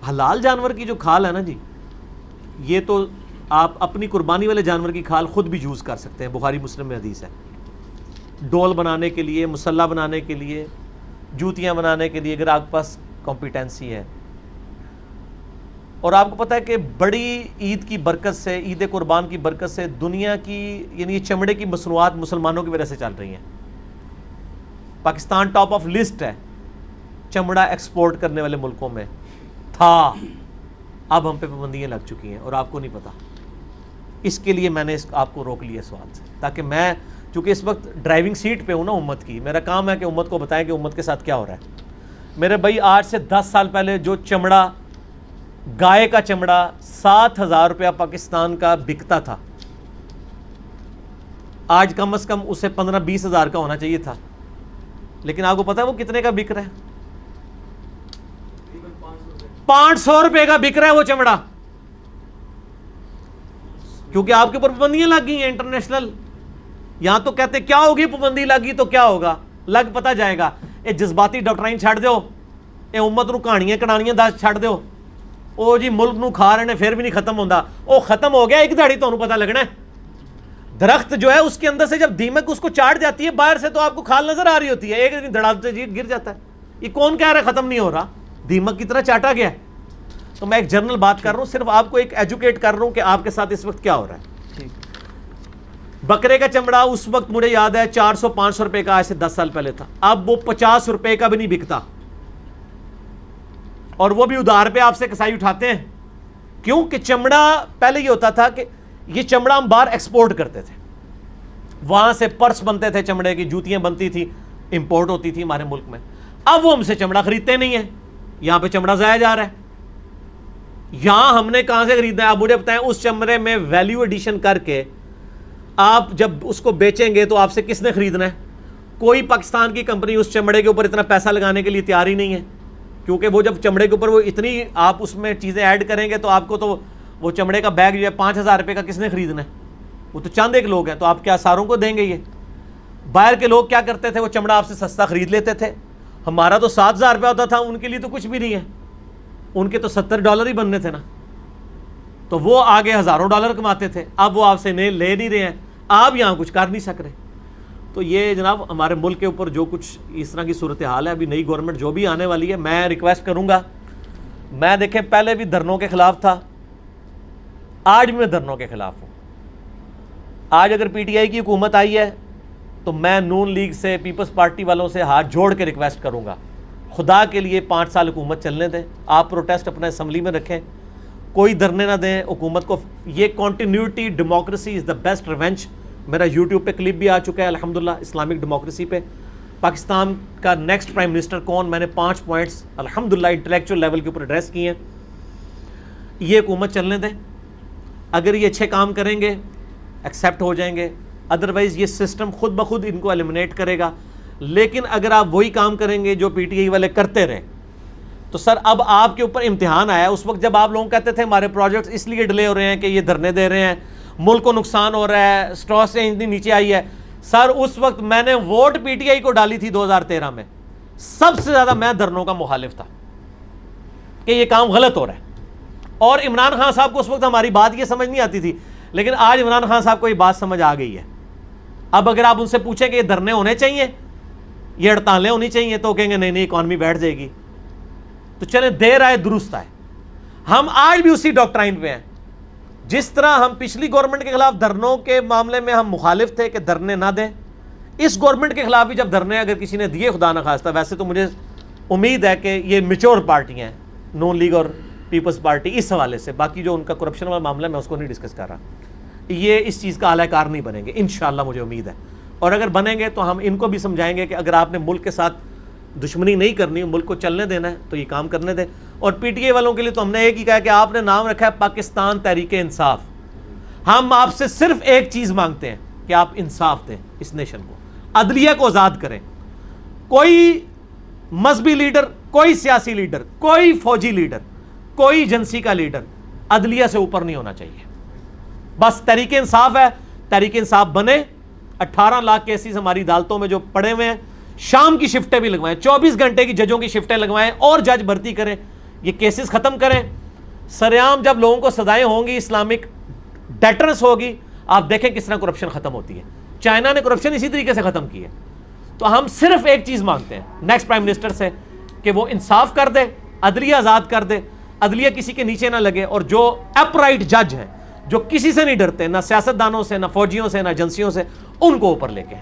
حلال جانور کی جو کھال ہے نا جی، یہ تو آپ اپنی قربانی والے جانور کی کھال خود بھی یوز کر سکتے ہیں، بخاری مسلم میں حدیث ہے، ڈول بنانے کے لیے، مسلح بنانے کے لیے، جوتیاں بنانے کے لیے، اگر آپ کے پاس کمپیٹنسی ہے۔ اور آپ کو پتہ ہے کہ بڑی عید کی برکت سے، عید قربان کی برکت سے دنیا کی یعنی یہ چمڑے کی مصنوعات مسلمانوں کی وجہ سے چل رہی ہیں۔ پاکستان ٹاپ آف لسٹ ہے چمڑا ایکسپورٹ کرنے والے ملکوں میں تھا، اب ہم پہ پابندیاں لگ چکی ہیں اور آپ کو نہیں پتا۔ اس کے لیے میں نے آپ کو روک لیا سوال سے، تاکہ میں چونکہ اس وقت ڈرائیونگ سیٹ پہ ہوں نا امت کی، میرا کام ہے کہ امت کو بتائیں کہ امت کے ساتھ کیا ہو رہا ہے۔ میرے بھائی آج سے 10 سال پہلے جو چمڑا، گائے کا چمڑا 7,000 روپیہ پاکستان کا بکتا تھا، آج کم از کم اسے 15-20 ہزار کا ہونا چاہیے تھا، لیکن آپ کو پتا ہے وہ کتنے کا بک رہا ہے؟ 500 روپے کا بک رہا ہے وہ چمڑا، کیونکہ آپ کے اوپر پابندیاں لگ گئی ہیں انٹرنیشنل۔ یہاں تو کہتے کیا ہوگی، پابندی لگی تو کیا ہوگا، لگ پتا جائے گا۔ اے جذباتی ڈاکٹرائن چھڑ دیو، اے امت نو کہانیاں کڑانیاں دس چھڑ دیو، او جی ملک نو کھا رہے ہیں پھر بھی نہیں ختم ہوندا، او ختم ہو گیا ایک دہاڑی تانوں پتہ لگنا ہے۔ درخت جو ہے اس کے اندر سے جب دیمک اس کو چاٹ جاتی ہے، باہر سے تو آپ کو کھال نظر آ رہی ہوتی ہے، ایک دن دھڑام سے گر جاتا ہے۔ یہ کون کہہ رہا ہے ختم نہیں ہو رہا، دیمک کی طرح چاٹا گیا ہے۔ تو میں ایک جنرل بات کر رہا ہوں، صرف آپ کو ایک ایجوکیٹ کر رہا ہوں کہ آپ کے ساتھ اس وقت کیا ہو رہا ہے۔ بکرے کا چمڑا اس وقت مجھے یاد ہے 400-500 روپے کا، آج سے 10 سال پہلے تھا، اب وہ 50 روپے کا بھی نہیں بکتا، اور وہ بھی ادھار پہ آپ سے کسائی اٹھاتے ہیں۔ کیوں کہ چمڑا پہلے یہ ہوتا تھا کہ یہ چمڑا ہم باہر ایکسپورٹ کرتے تھے، وہاں سے پرس بنتے تھے چمڑے کی، جوتیاں بنتی تھی، امپورٹ ہوتی تھی ہمارے ملک میں۔ اب وہ ہم سے چمڑا خریدتے نہیں ہیں، یہاں پہ چمڑا ضائع جا رہا ہے۔ یہاں ہم نے کہاں سے خریدنا ہے؟ آپ مجھے بتائیں، اس چمڑے میں ویلیو ایڈیشن کر کے آپ جب اس کو بیچیں گے تو آپ سے کس نے خریدنا ہے؟ کوئی پاکستان کی کمپنی اس چمڑے کے اوپر اتنا پیسہ لگانے کے لیے تیار ہی نہیں ہے، کیونکہ وہ جب چمڑے کے اوپر وہ اتنی آپ اس میں چیزیں ایڈ کریں گے تو آپ کو تو وہ چمڑے کا بیگ جو ہے 5,000 روپے کا کس نے خریدنا ہے؟ وہ تو چند ایک لوگ ہیں، تو آپ کیا ساروں کو دیں گے؟ یہ باہر کے لوگ کیا کرتے تھے، وہ چمڑا آپ سے سستا خرید لیتے تھے۔ ہمارا تو 7,000 روپیہ ہوتا تھا، ان کے لیے تو کچھ بھی نہیں ہے، ان کے تو $70 ہی بننے تھے نا، تو وہ آگے ہزاروں ڈالر کماتے تھے۔ اب وہ آپ سے لے نہیں رہے ہیں، آپ یہاں کچھ کر نہیں سک رہے۔ تو یہ جناب ہمارے ملک کے اوپر جو کچھ اس طرح کی صورتحال ہے، ابھی نئی گورنمنٹ جو بھی آنے والی ہے، میں ریکویسٹ کروں گا، میں دیکھیں پہلے بھی دھرنوں کے خلاف تھا، آج بھی میں دھرنوں کے خلاف ہوں۔ آج اگر پی ٹی آئی کی حکومت آئی ہے تو میں نون لیگ سے، پیپلز پارٹی والوں سے ہاتھ جوڑ کے ریکویسٹ کروں گا، خدا کے لیے 5 سال حکومت چلنے دیں، آپ پروٹیسٹ اپنے اسمبلی میں رکھیں، کوئی دھرنے نہ دیں حکومت کو۔ یہ continuity, democracy is the best revenge. میرا یوٹیوب پہ کلپ بھی آ چکا ہے الحمدللہ اسلامک ڈیموکریسی پہ، پاکستان کا نیکسٹ پرائم منسٹر کون، میں نے 5 پوائنٹس الحمدللہ انٹلیکچوئل لیول کے اوپر ایڈریس کیے ہیں۔ یہ حکومت چلنے دیں، اگر یہ اچھے کام کریں گے ایکسیپٹ ہو جائیں گے، ادروائز یہ سسٹم خود بخود ان کو ایلیمنیٹ کرے گا۔ لیکن اگر آپ وہی کام کریں گے جو پی ٹی آئی والے کرتے رہے تو سر اب آپ کے اوپر امتحان آیا ہے۔ اس وقت جب آپ لوگ کہتے تھے ہمارے پروجیکٹس اس لیے ڈیلے ہو رہے ہیں کہ یہ دھرنے دے رہے ہیں، ملک کو نقصان ہو رہا ہے، اسٹاک اتنی نیچے آئی ہے، سر اس وقت میں نے ووٹ پی ٹی آئی کو ڈالی تھی 2013 میں، سب سے زیادہ میں دھرنوں کا مخالف تھا کہ یہ کام غلط ہو رہا ہے۔ اور عمران خان صاحب کو اس وقت ہماری بات یہ سمجھ نہیں آتی تھی، لیکن آج عمران خان صاحب کو یہ بات سمجھ آ گئی ہے۔ اب اگر آپ ان سے پوچھیں کہ یہ دھرنے ہونے چاہیے، یہ ہڑتالیں ہونی چاہیے، تو کہیں گے نہیں نہیں اکانومی بیٹھ جائے گی۔ تو چلیں دیر آئے درست آئے، ہم آج بھی اسی ڈاکٹرائن پہ ہیں۔ جس طرح ہم پچھلی گورنمنٹ کے خلاف دھرنوں کے معاملے میں ہم مخالف تھے کہ دھرنے نہ دیں، اس گورنمنٹ کے خلاف بھی جب دھرنے اگر کسی نے دیے خدا نخواستہ، ویسے تو مجھے امید ہے کہ یہ میچور پارٹیاں ہیں نون لیگ اور پیپلز پارٹی، اس حوالے سے باقی جو ان کا کرپشن والا معاملہ میں اس کو نہیں ڈسکس کر رہا، یہ اس چیز کا اعلی کار نہیں بنیں گے انشاءاللہ، مجھے امید ہے۔ اور اگر بنیں گے تو ہم ان کو بھی سمجھائیں گے کہ اگر آپ نے ملک کے ساتھ دشمنی نہیں کرنی، ملک کو چلنے دینا ہے تو یہ کام کرنے دیں۔ اور پی ٹی آئی والوں کے لیے تو ہم نے ایک ہی کہا کہ آپ نے نام رکھا ہے پاکستان تحریک انصاف، ہم آپ سے صرف ایک چیز مانگتے ہیں کہ آپ انصاف دیں اس نیشن کو، عدلیہ کو آزاد کریں۔ کوئی مذہبی لیڈر، کوئی سیاسی لیڈر، کوئی فوجی لیڈر، کوئی ایجنسی کا لیڈر عدلیہ سے اوپر نہیں ہونا چاہیے۔ بس تحریک انصاف ہے، تحریک انصاف بنے۔ 18 لاکھ کیسز ہماری عدالتوں میں جو پڑے ہوئے ہیں، شام کی شفٹیں بھی لگوائیں، 24 گھنٹے کی ججوں کی شفٹیں لگوائیں اور جج بھرتی کریں۔ یہ کیسز ختم کریں. سریعام جب لوگوں کو سزائیں ہوں گی, اسلامک ڈیٹرنس ہوگی, آپ دیکھیں کس طرح کرپشن ختم ہوتی ہے. چائنا نے کرپشن اسی طریقے سے ختم کی ہے. تو ہم صرف ایک چیز مانگتے ہیں نیکسٹ پرائم منسٹر سے کہ وہ انصاف کر دے, عدلیہ آزاد کر دے, عدلیہ کسی کے نیچے نہ لگے, اور جو اپرائٹ جج ہیں جو کسی سے نہیں ڈرتے, نہ سیاست دانوں سے, نہ فوجیوں سے, نہ ایجنسیوں سے, ان کو اوپر لے کے